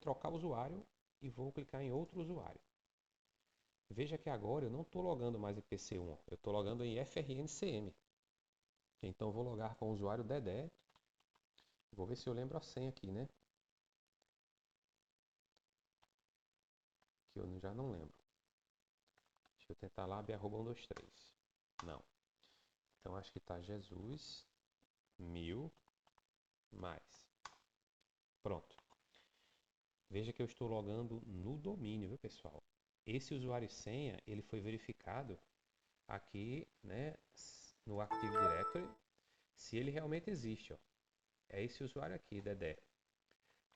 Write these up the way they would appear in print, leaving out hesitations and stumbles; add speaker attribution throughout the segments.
Speaker 1: trocar o usuário e vou clicar em outro usuário. Veja que agora eu não estou logando mais em PC1, eu estou logando em FRNCM. Então vou logar com o usuário Dedé. Vou ver se eu lembro a senha aqui, né? Que eu já não lembro. Deixa eu tentar lá, b@123. Não. Então acho que está Jesus 1000 mais. Pronto. Veja que eu estou logando no domínio, viu, pessoal? Esse usuário e senha, ele foi verificado aqui, né, no Active Directory, se ele realmente existe, ó. É esse usuário aqui, Dedé.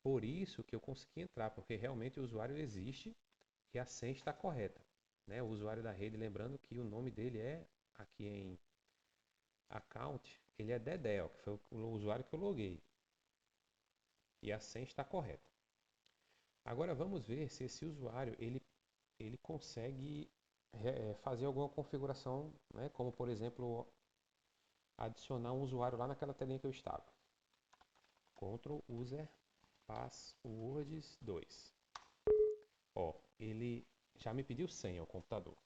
Speaker 1: Por isso que eu consegui entrar, porque realmente o usuário existe e a senha está correta, né? O usuário da rede, lembrando que o nome dele é, aqui em account, ele é Dedé, ó, que foi o usuário que eu loguei. E a senha está correta. Agora vamos ver se esse usuário ele consegue fazer alguma configuração, né? Como por exemplo adicionar um usuário lá naquela telinha que eu estava. Ctrl User Passwords 2. Ó, ele já me pediu senha ao computador.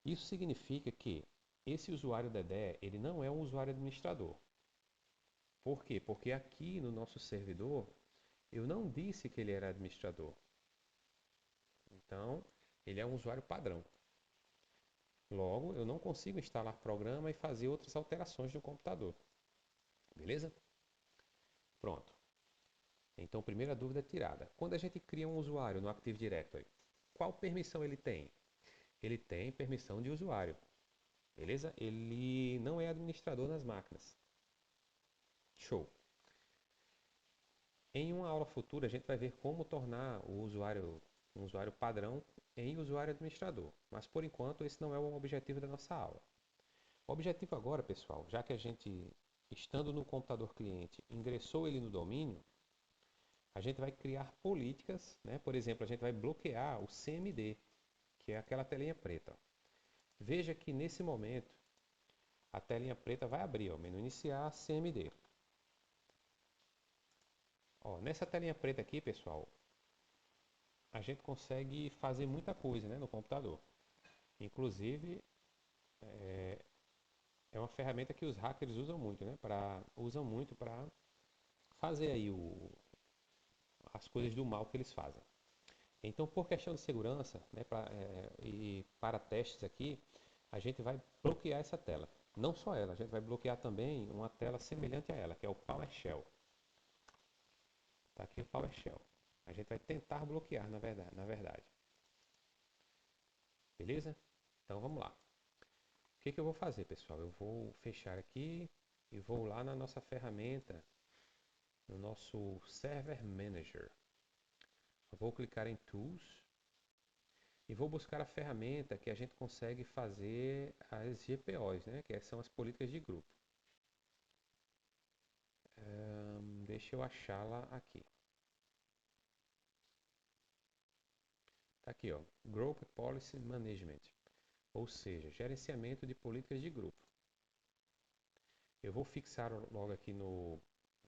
Speaker 1: Isso significa que esse usuário Dedé, ele não é um usuário administrador. Por quê? Porque aqui no nosso servidor, eu não disse que ele era administrador. Então, ele é um usuário padrão. Logo, eu não consigo instalar programa e fazer outras alterações no computador. Beleza? Pronto. Então, primeira dúvida tirada. Quando a gente cria um usuário no Active Directory, qual permissão ele tem? Ele tem permissão de usuário. Beleza? Ele não é administrador nas máquinas. Show. Em uma aula futura, a gente vai ver como tornar o usuário um usuário padrão em usuário administrador. Mas, por enquanto, esse não é o objetivo da nossa aula. O objetivo agora, pessoal, já que a gente, estando no computador cliente, ingressou ele no domínio, a gente vai criar políticas, né? Por exemplo, a gente vai bloquear o CMD, que é aquela telinha preta. Veja que nesse momento a telinha preta vai abrir, ó, menu iniciar CMD. Ó, nessa telinha preta aqui, pessoal, a gente consegue fazer muita coisa, né, no computador. Inclusive, é uma ferramenta que os hackers usam muito, né, para fazer aí as coisas do mal que eles fazem. Então, por questão de segurança, né, e para testes aqui, a gente vai bloquear essa tela. Não só ela, a gente vai bloquear também uma tela semelhante a ela, que é o PowerShell. Está aqui o PowerShell. A gente vai tentar bloquear, na verdade. Beleza? Então vamos lá. O que eu vou fazer, pessoal? Eu vou fechar aqui e vou lá na nossa ferramenta, no nosso Server Manager. Eu vou clicar em Tools e vou buscar a ferramenta que a gente consegue fazer as GPOs, né? Que são as políticas de grupo. Deixa eu achá-la aqui. Está aqui, ó, Group Policy Management, ou seja, gerenciamento de políticas de grupo. Eu vou fixar logo aqui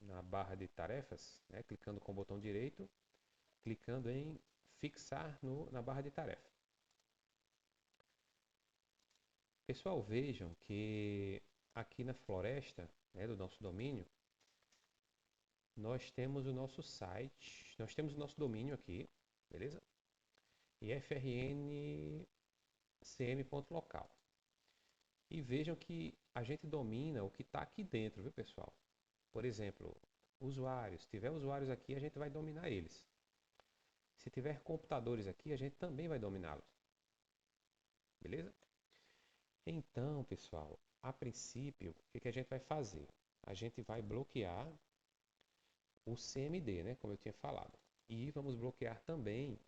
Speaker 1: na barra de tarefas, né, clicando com o botão direito, clicando em fixar na barra de tarefa. Pessoal, vejam que aqui na floresta, né, do nosso domínio, nós temos o nosso site, nós temos o nosso domínio aqui, beleza? E frncm.local. E vejam que a gente domina o que está aqui dentro, viu, pessoal? Por exemplo, usuários. Se tiver usuários aqui, a gente vai dominar eles. Se tiver computadores aqui, a gente também vai dominá-los. Beleza? Então, pessoal, a princípio, o que a gente vai fazer? A gente vai bloquear o CMD, né, como eu tinha falado. E vamos bloquear também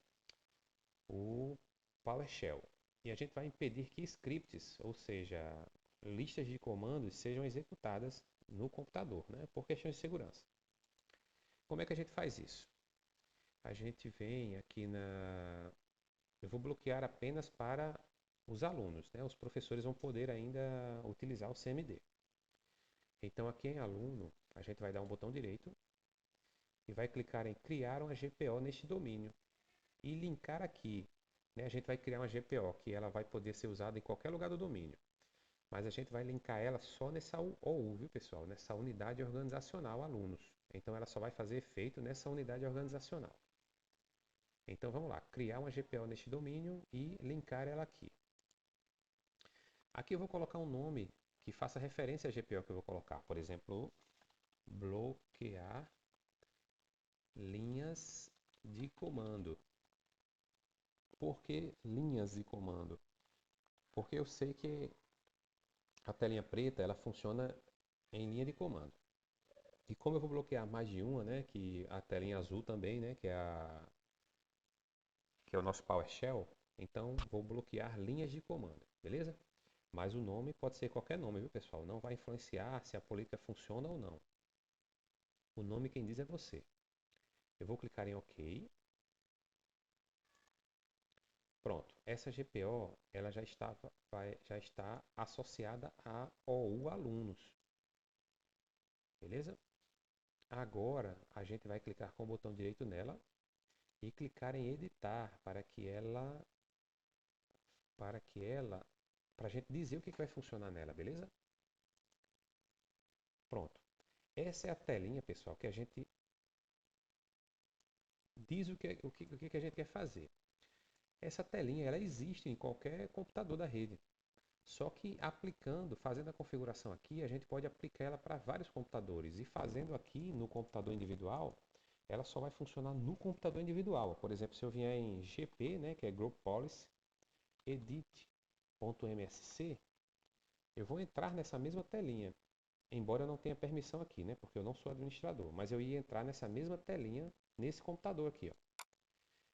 Speaker 1: o PowerShell. E a gente vai impedir que scripts, ou seja, listas de comandos, sejam executadas no computador, né, por questões de segurança. Como é que a gente faz isso? A gente vem aqui na... Eu vou bloquear apenas para os alunos, né? Os professores vão poder ainda utilizar o CMD. Então aqui em aluno, a gente vai dar um botão direito e vai clicar em criar uma GPO neste domínio e linkar aqui. Né? A gente vai criar uma GPO que ela vai poder ser usada em qualquer lugar do domínio. Mas a gente vai linkar ela só nessa OU, viu pessoal? Nessa unidade organizacional alunos. Então ela só vai fazer efeito nessa unidade organizacional. Então vamos lá, criar uma GPO neste domínio e linkar ela aqui. Aqui eu vou colocar um nome que faça referência à GPO que eu vou colocar. Por exemplo, bloquear linhas de comando. Por que linhas de comando? Porque eu sei que a telinha preta ela funciona em linha de comando. E como eu vou bloquear mais de uma, né, que a telinha azul também, né, que é o nosso PowerShell, então vou bloquear linhas de comando, beleza? Mas o nome pode ser qualquer nome, viu, pessoal? Não vai influenciar se a política funciona ou não. O nome quem diz é você. Eu vou clicar em OK. Pronto. Essa GPO ela já está associada a OU alunos. Beleza? Agora a gente vai clicar com o botão direito nela e clicar em editar para a gente dizer o que vai funcionar nela, beleza? Pronto. Essa é a telinha, pessoal, que a gente diz o que a gente quer fazer. Essa telinha ela existe em qualquer computador da rede. Só que aplicando, fazendo a configuração aqui, a gente pode aplicar ela para vários computadores. E fazendo aqui no computador individual, ela só vai funcionar no computador individual. Por exemplo, se eu vier em GP, né, que é Group Policy, edit.msc, eu vou entrar nessa mesma telinha. Embora eu não tenha permissão aqui, né, porque eu não sou administrador. Mas eu ia entrar nessa mesma telinha, nesse computador aqui, ó.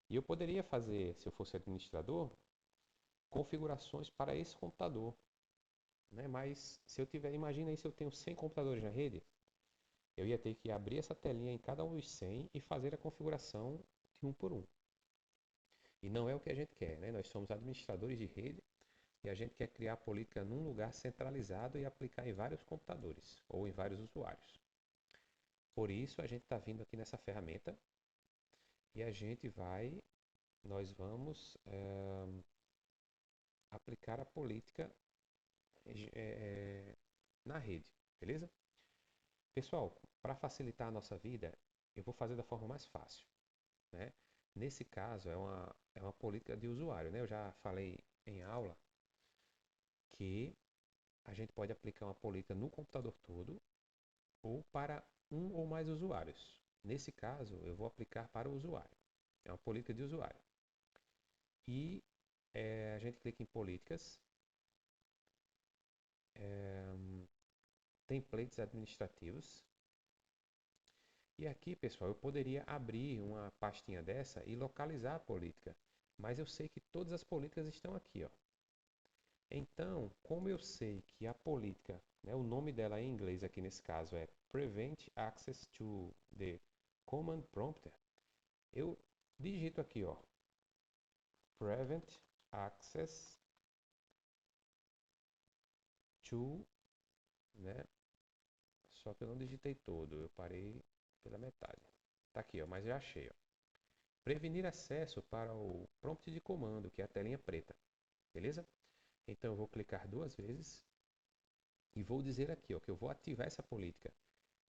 Speaker 1: E eu poderia fazer, se eu fosse administrador, configurações para esse computador. Né? Mas se eu tiver, imagina aí se eu tenho 100 computadores na rede, eu ia ter que abrir essa telinha em cada um dos 100 e fazer a configuração de um por um. E não é o que a gente quer, né? Nós somos administradores de rede e a gente quer criar a política num lugar centralizado e aplicar em vários computadores ou em vários usuários. Por isso a gente está vindo aqui nessa ferramenta e nós vamos aplicar a política na rede, beleza? Pessoal, para facilitar a nossa vida, eu vou fazer da forma mais fácil, né? Nesse caso, é uma política de usuário, né? Eu já falei em aula que a gente pode aplicar uma política no computador todo ou para um ou mais usuários. Nesse caso, eu vou aplicar para o usuário. É uma política de usuário. E a gente clica em políticas, templates administrativos. E aqui, pessoal, eu poderia abrir uma pastinha dessa e localizar a política. Mas eu sei que todas as políticas estão aqui, ó. Então, como eu sei que a política, né, o nome dela em inglês aqui nesse caso é Prevent Access to the Command Prompter, eu digito aqui, ó, Prevent Access to, né? Só que eu não digitei todo, eu parei pela metade. Tá aqui, ó, mas já achei, ó. Prevenir acesso para o prompt de comando, que é a telinha preta, beleza? Então eu vou clicar duas vezes e vou dizer aqui, ó, que eu vou ativar essa política.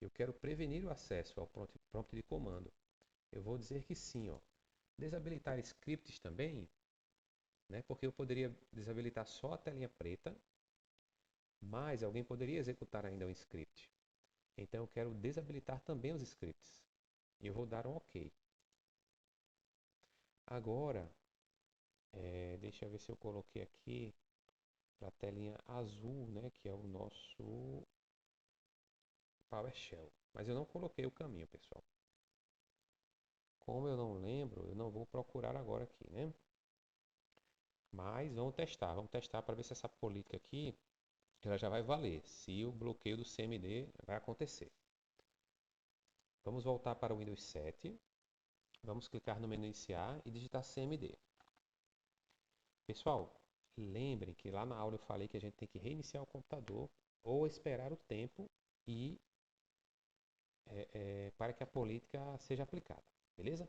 Speaker 1: Eu quero prevenir o acesso ao prompt de comando. Eu vou dizer que sim, ó. Desabilitar scripts também, né? Porque eu poderia desabilitar só a telinha preta, mas alguém poderia executar ainda um script. Então eu quero desabilitar também os scripts. E eu vou dar um OK. Agora, deixa eu ver se eu coloquei aqui para a telinha azul, né? Que é o nosso PowerShell. Mas eu não coloquei o caminho, pessoal. Como eu não lembro, eu não vou procurar agora aqui, né? Mas vamos testar para ver se essa política aqui ela já vai valer, se o bloqueio do CMD vai acontecer. Vamos voltar para o Windows 7, vamos clicar no menu iniciar e digitar CMD. Pessoal, lembrem que lá na aula eu falei que a gente tem que reiniciar o computador ou esperar o tempo e para que a política seja aplicada, beleza?